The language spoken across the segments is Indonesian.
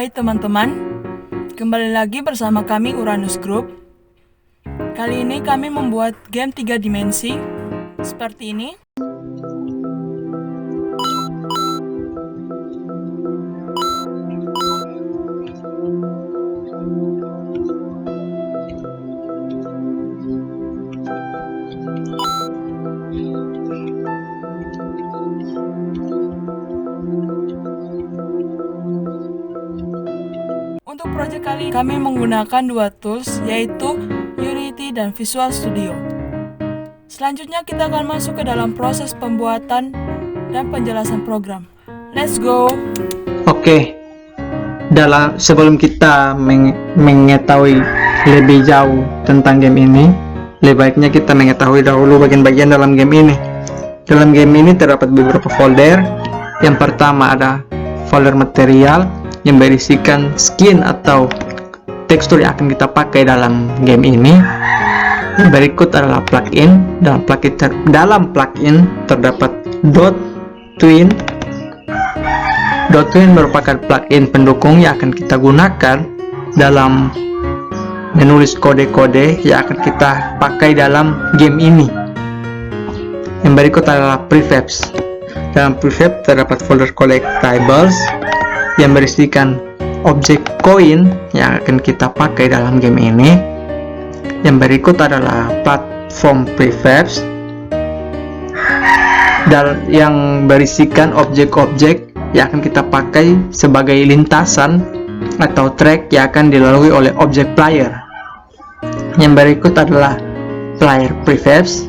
Hai teman-teman, kembali lagi bersama kami Uranus Group. Kali ini kami membuat game 3 dimensi seperti ini. Untuk proyek kali ini kami menggunakan dua tools, yaitu Unity dan Visual Studio. Selanjutnya kita akan masuk ke dalam proses pembuatan dan penjelasan program. Let's go! Oke, sebelum kita mengetahui lebih jauh tentang game ini, lebih baiknya kita mengetahui dahulu bagian-bagian dalam game ini. Dalam game ini terdapat beberapa folder. Yang pertama ada folder material yang berisikan skin atau tekstur yang akan kita pakai dalam game ini. Yang berikut adalah plugin. Dalam plugin terdapat .twin. .twin merupakan plugin pendukung yang akan kita gunakan dalam menulis kode-kode yang akan kita pakai dalam game ini. Yang berikut adalah prefabs. Dalam prefab terdapat folder collectibles yang berisikan objek koin yang akan kita pakai dalam game ini. Yang berikut adalah platform prefabs yang berisikan objek-objek yang akan kita pakai sebagai lintasan atau track yang akan dilalui oleh objek player. Yang berikut adalah player prefabs.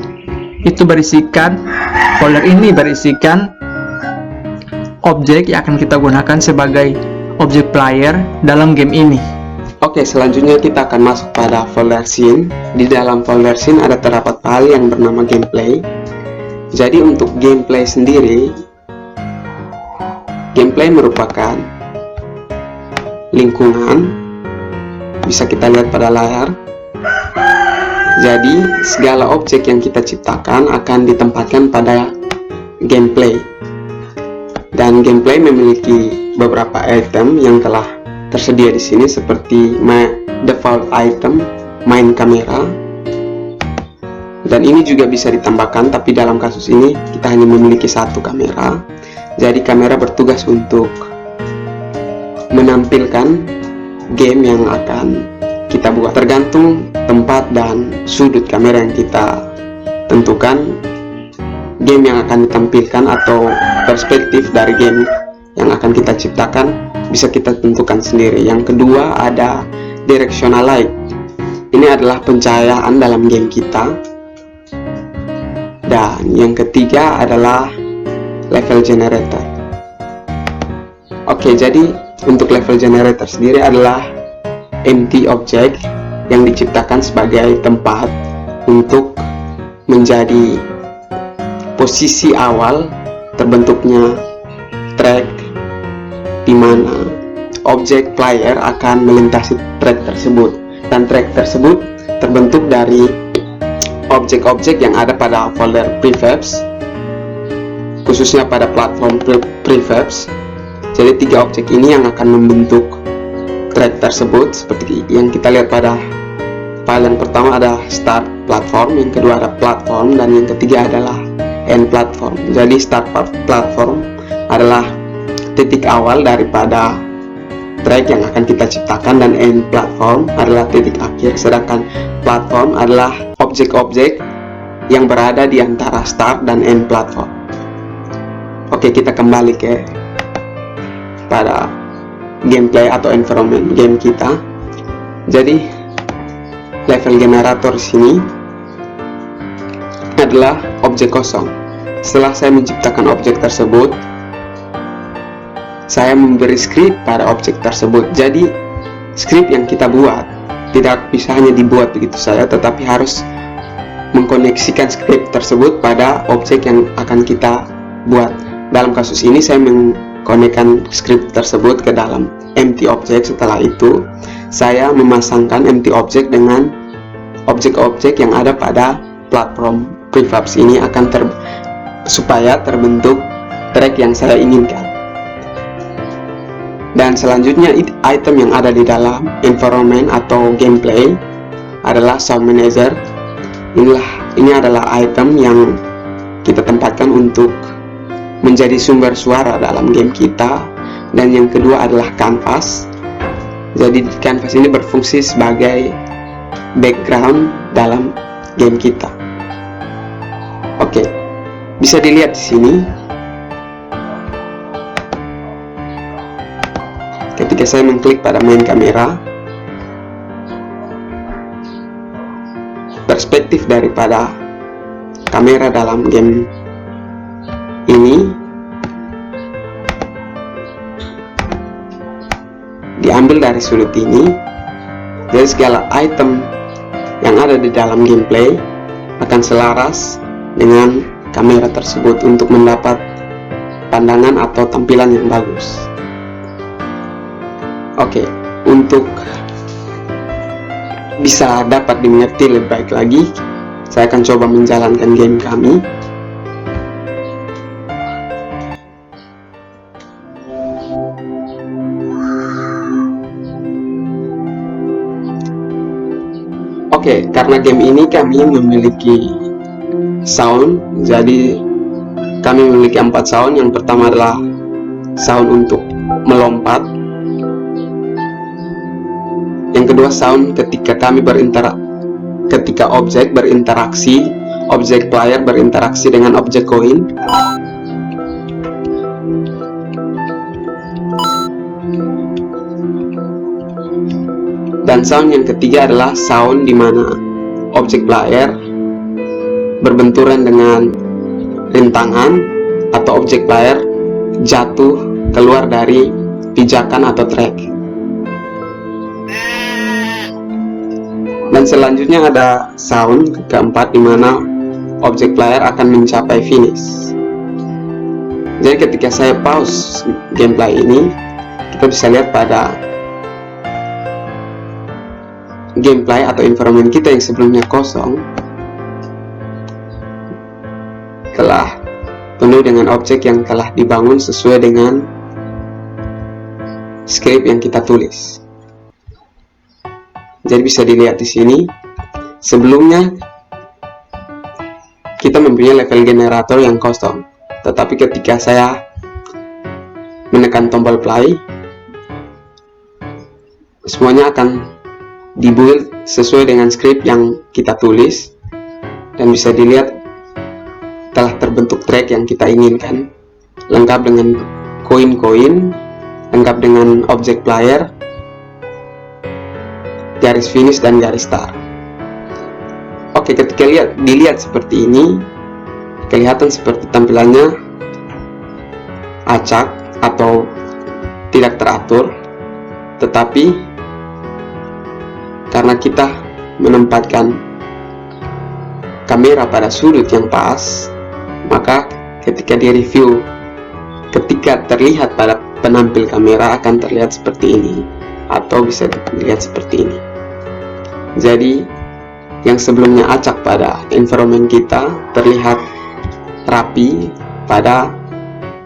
Folder ini berisikan objek yang akan kita gunakan sebagai objek player dalam game ini. Oke, selanjutnya kita akan masuk pada folder scene. Di dalam folder scene ada terdapat file yang bernama gameplay. Jadi untuk gameplay sendiri, gameplay merupakan lingkungan, bisa kita lihat pada layar. Jadi segala objek yang kita ciptakan akan ditempatkan pada gameplay. Dan gameplay memiliki beberapa item yang telah tersedia di sini, seperti default item, main kamera. Dan ini juga bisa ditambahkan, tapi dalam kasus ini kita hanya memiliki satu kamera. Jadi kamera bertugas untuk menampilkan game yang akan kita buat. Tergantung tempat dan sudut kamera yang kita tentukan, game yang akan ditampilkan atau perspektif dari game yang akan kita ciptakan bisa kita tentukan sendiri. Yang kedua ada directional light. Ini adalah pencahayaan dalam game kita. Dan yang ketiga adalah level generator. Oke, jadi untuk level generator sendiri adalah empty object yang diciptakan sebagai tempat untuk menjadi posisi awal terbentuknya track, di mana objek player akan melintasi track tersebut, dan track tersebut terbentuk dari objek-objek yang ada pada folder prefabs, khususnya pada platform prefabs. Jadi 3 objek ini yang akan membentuk track tersebut, seperti yang kita lihat pada file yang pertama ada start platform, yang kedua ada platform, dan yang ketiga adalah end platform. Jadi start platform adalah titik awal daripada track yang akan kita ciptakan, dan end platform adalah titik akhir, sedangkan platform adalah objek-objek yang berada di antara start dan end platform. Oke, kita kembali pada gameplay atau environment game kita. Jadi level generator sini adalah objek kosong. Setelah saya menciptakan objek tersebut, saya memberi script pada objek tersebut. Jadi script yang kita buat tidak bisa hanya dibuat begitu saja, tetapi harus mengkoneksikan script tersebut pada objek yang akan kita buat. Dalam kasus ini saya mengkonekkan script tersebut ke dalam empty object. Setelah itu saya memasangkan empty object dengan objek-objek yang ada pada platform prefabs ini supaya terbentuk track yang saya inginkan. Dan selanjutnya item yang ada di dalam environment atau gameplay adalah sound manager. Ini adalah item yang kita tempatkan untuk menjadi sumber suara dalam game kita. Dan yang kedua adalah canvas. Jadi canvas ini berfungsi sebagai background dalam game kita. Oke, bisa dilihat di sini. Ketika saya mengklik pada main kamera, perspektif daripada kamera dalam game ini diambil dari sudut ini. Jadi segala item yang ada di dalam gameplay akan selaras dengan kamera tersebut untuk mendapat pandangan atau tampilan yang bagus. Oke, untuk bisa dapat dimengerti lebih baik lagi, saya akan coba menjalankan game kami. Oke, karena game ini kami memiliki sound, jadi kami memiliki 4 sound. Yang pertama adalah sound untuk melompat. Yang kedua sound ketika ketika objek berinteraksi, objek player berinteraksi dengan objek koin. Dan sound yang ketiga adalah sound di mana objek player berbenturan dengan rintangan atau objek player jatuh keluar dari pijakan atau track. Dan selanjutnya ada sound keempat di mana objek player akan mencapai finish. Jadi ketika saya pause gameplay ini, kita bisa lihat pada gameplay atau environment kita yang sebelumnya kosong telah penuh dengan objek yang telah dibangun sesuai dengan script yang kita tulis. Jadi bisa dilihat di sini, sebelumnya kita mempunyai level generator yang kosong, tetapi ketika saya menekan tombol play, semuanya akan dibuild sesuai dengan script yang kita tulis, dan bisa dilihat telah terbentuk track yang kita inginkan, lengkap dengan koin-koin, lengkap dengan objek player, garis finish dan garis start. Oke, ketika dilihat seperti ini, kelihatan seperti tampilannya acak atau tidak teratur, tetapi karena kita menempatkan kamera pada sudut yang pas, maka ketika di review, ketika terlihat pada penampil kamera akan terlihat seperti ini, atau bisa dilihat seperti ini. Jadi yang sebelumnya acak pada environment kita terlihat rapi pada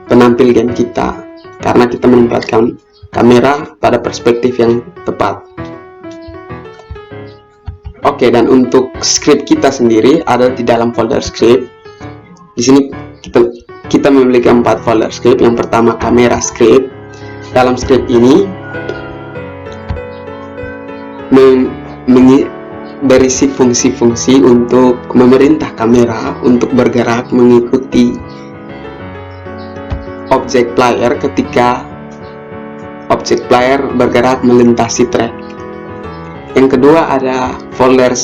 penampil game kita, karena kita menempatkan kamera pada perspektif yang tepat. Oke, dan untuk script kita sendiri ada di dalam folder script. Di sini kita memiliki 4 folder script. Yang pertama kamera script. Dalam script ini berisi fungsi-fungsi untuk memerintah kamera untuk bergerak mengikuti objek player ketika objek player bergerak melintasi track. Yang kedua ada folder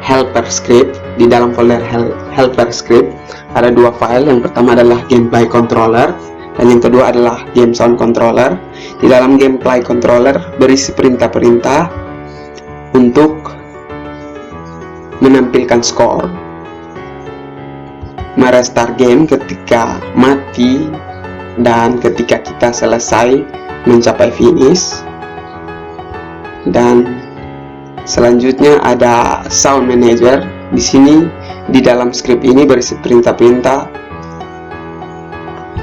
helper script. Di dalam folder helper script ada 2 file. Yang pertama adalah gameplay controller dan yang kedua adalah game sound controller. Di dalam gameplay controller berisi perintah-perintah untuk menampilkan skor, merestart game ketika mati, dan ketika kita selesai mencapai finish. Dan selanjutnya ada sound manager. Di sini di dalam script ini berisi perintah-perintah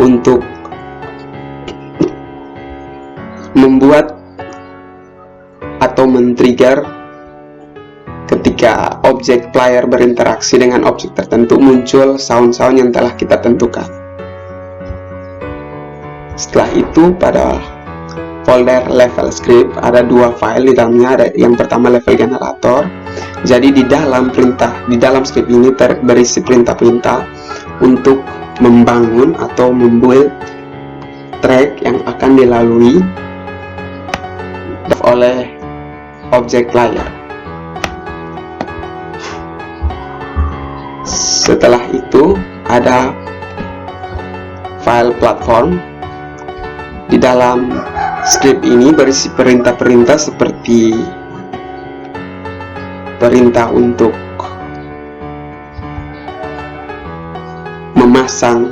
untuk membuat atau men-trigger ketika objek player berinteraksi dengan objek tertentu muncul sound-sound yang telah kita tentukan. Setelah itu pada folder level script ada 2 file di dalamnya. Ada yang pertama level generator. Jadi di dalam script ini berisi perintah-perintah untuk membangun atau membuild track yang akan dilalui oleh objek player. Setelah itu ada file platform. Di dalam script ini berisi perintah-perintah seperti perintah untuk memasang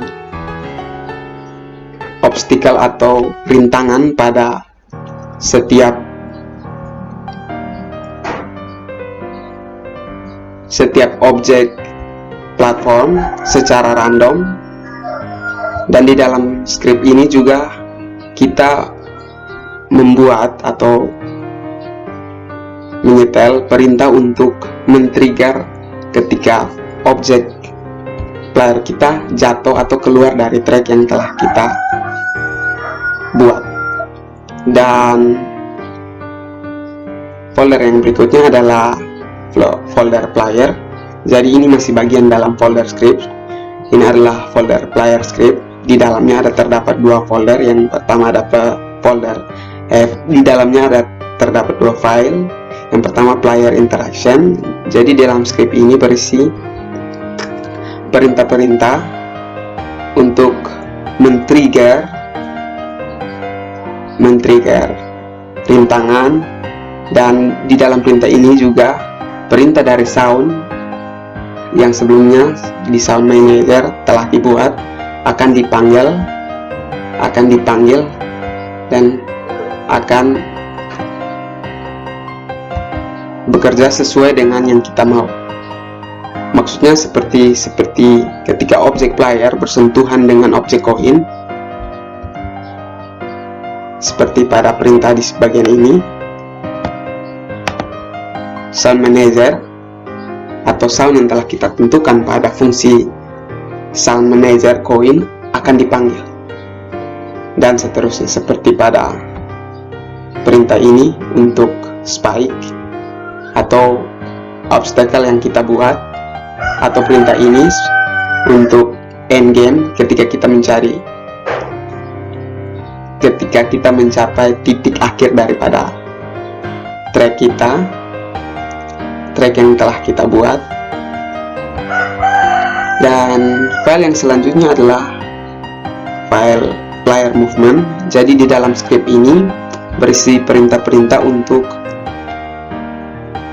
obstacle atau rintangan pada setiap objek platform secara random. Dan di dalam script ini juga kita membuat atau menyetel perintah untuk men-trigger ketika objek player kita jatuh atau keluar dari track yang telah kita buat. Dan folder yang berikutnya adalah folder player. Jadi ini masih bagian dalam folder script. Ini adalah folder player script. Di dalamnya ada terdapat 2 folder. Yang pertama ada folder di dalamnya terdapat 2 file. Yang pertama player interaction. Jadi dalam script ini berisi perintah-perintah untuk men-trigger rintangan. Dan di dalam perintah ini juga perintah dari sound yang sebelumnya di sound manager telah dibuat akan dipanggil dan akan bekerja sesuai dengan yang kita mau. Maksudnya seperti ketika objek player bersentuhan dengan objek koin, seperti pada perintah di bagian ini, sound manager atau sound yang telah kita tentukan pada fungsi sound manager koin akan dipanggil, dan seterusnya seperti pada perintah ini untuk spike atau obstacle yang kita buat, atau perintah ini untuk end game ketika kita mencapai titik akhir daripada track yang telah kita buat. Dan file yang selanjutnya adalah file player movement. Jadi di dalam script ini berisi perintah-perintah untuk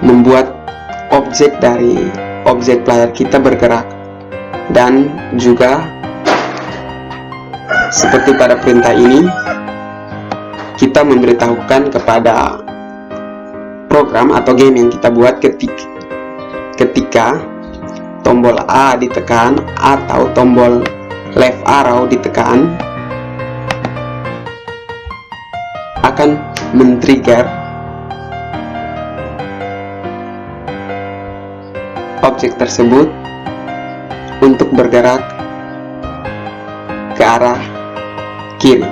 membuat objek player kita bergerak. Dan juga seperti pada perintah ini, kita memberitahukan kepada program atau game yang kita buat ketika tombol A ditekan atau tombol left arrow ditekan akan men-trigger objek tersebut untuk bergerak ke arah kiri,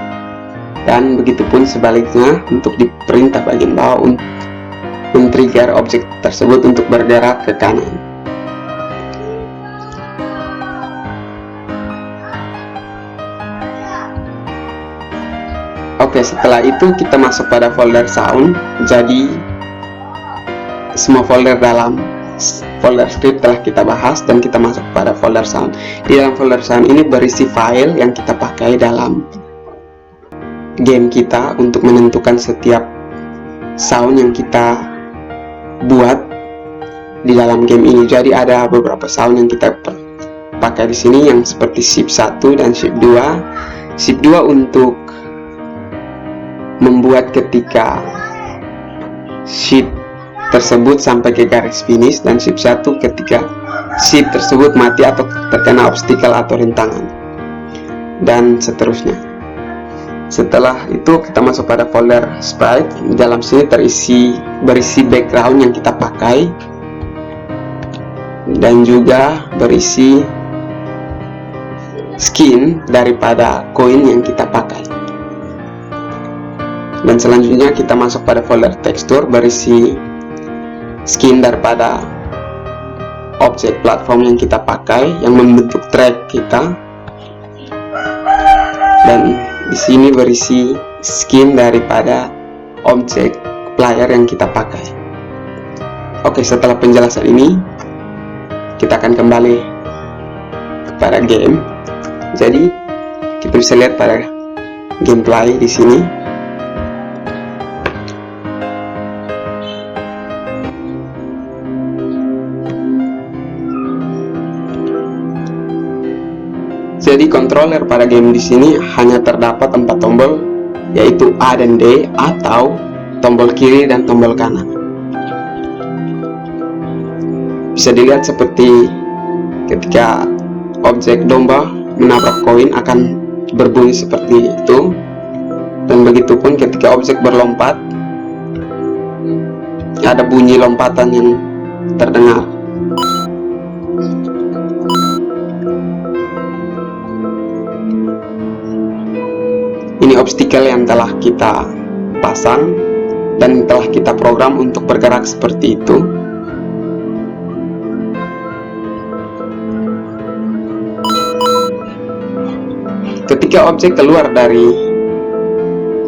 dan begitupun sebaliknya untuk di perintah bagian bawah untuk men-trigger objek tersebut untuk bergerak ke kanan. Oke, setelah itu kita masuk pada folder sound. Jadi semua folder dalam folder script telah kita bahas dan kita masuk pada folder sound. Di dalam folder sound ini berisi file yang kita pakai dalam game kita untuk menentukan setiap sound yang kita buat di dalam game ini. Jadi ada beberapa sound yang kita pakai di sini yang seperti shift 1 dan shift 2. Shift 2 untuk membuat ketika shift tersebut sampai ke garis finish, dan shift 1 ketika shift tersebut mati atau terkena obstacle atau rintangan, dan seterusnya. Setelah itu kita masuk pada folder sprite. Di dalam sini berisi background yang kita pakai dan juga berisi skin daripada koin yang kita pakai. Dan selanjutnya kita masuk pada folder tekstur, berisi skin daripada objek platform yang kita pakai yang membentuk track kita. Dan di sini berisi skin daripada objek player yang kita pakai. Oke, setelah penjelasan ini kita akan kembali kepada game. Jadi kita bisa lihat pada gameplay di sini. Jadi controller pada game di sini hanya terdapat 4 tombol, yaitu A dan D, atau tombol kiri dan tombol kanan. Bisa dilihat seperti ketika objek domba menabrak koin akan berbunyi seperti itu, dan begitupun ketika objek berlompat ada bunyi lompatan yang terdengar. Ini obstacle yang telah kita pasang dan telah kita program untuk bergerak seperti itu. Ketika objek keluar dari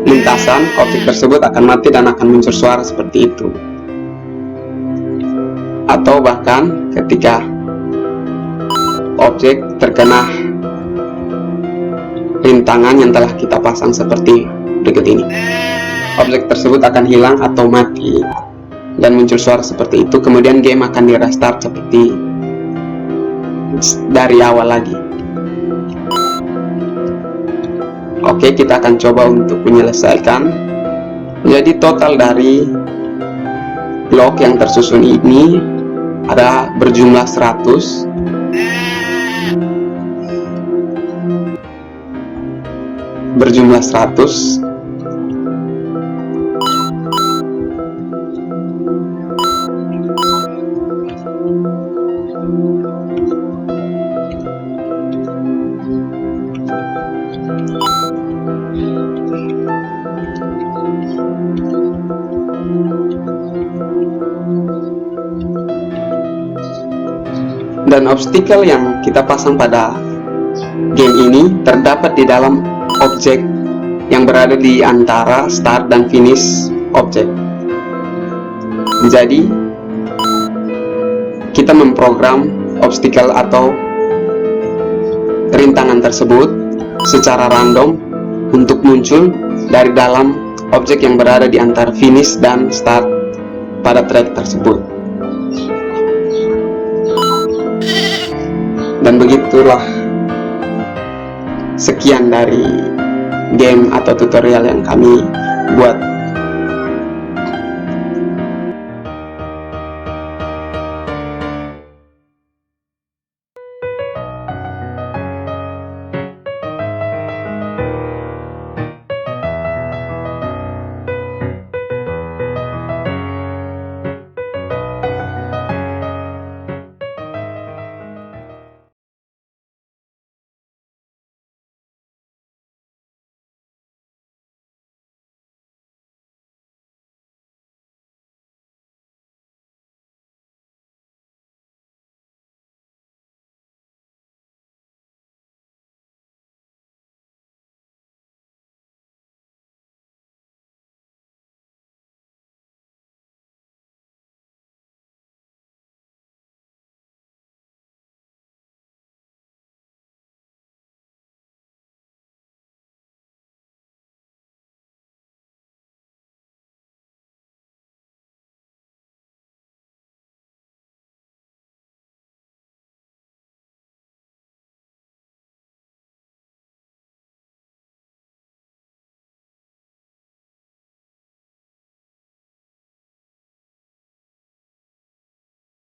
lintasan, objek tersebut akan mati dan akan muncul suara seperti itu. Atau bahkan ketika objek terkena rintangan yang telah kita pasang seperti berikut ini, objek tersebut akan hilang atau mati dan muncul suara seperti itu. Kemudian game akan di restart seperti dari awal lagi. Oke, kita akan coba untuk menyelesaikan. Jadi total dari blok yang tersusun ini ada berjumlah 100. Berjumlah 100. Dan obstacle yang kita pasang pada game ini terdapat di dalam objek yang berada di antara start dan finish objek. Jadi kita memprogram obstacle atau rintangan tersebut secara random untuk muncul dari dalam objek yang berada di antara finish dan start pada track tersebut. Dan begitulah sekian dari game atau tutorial yang kami buat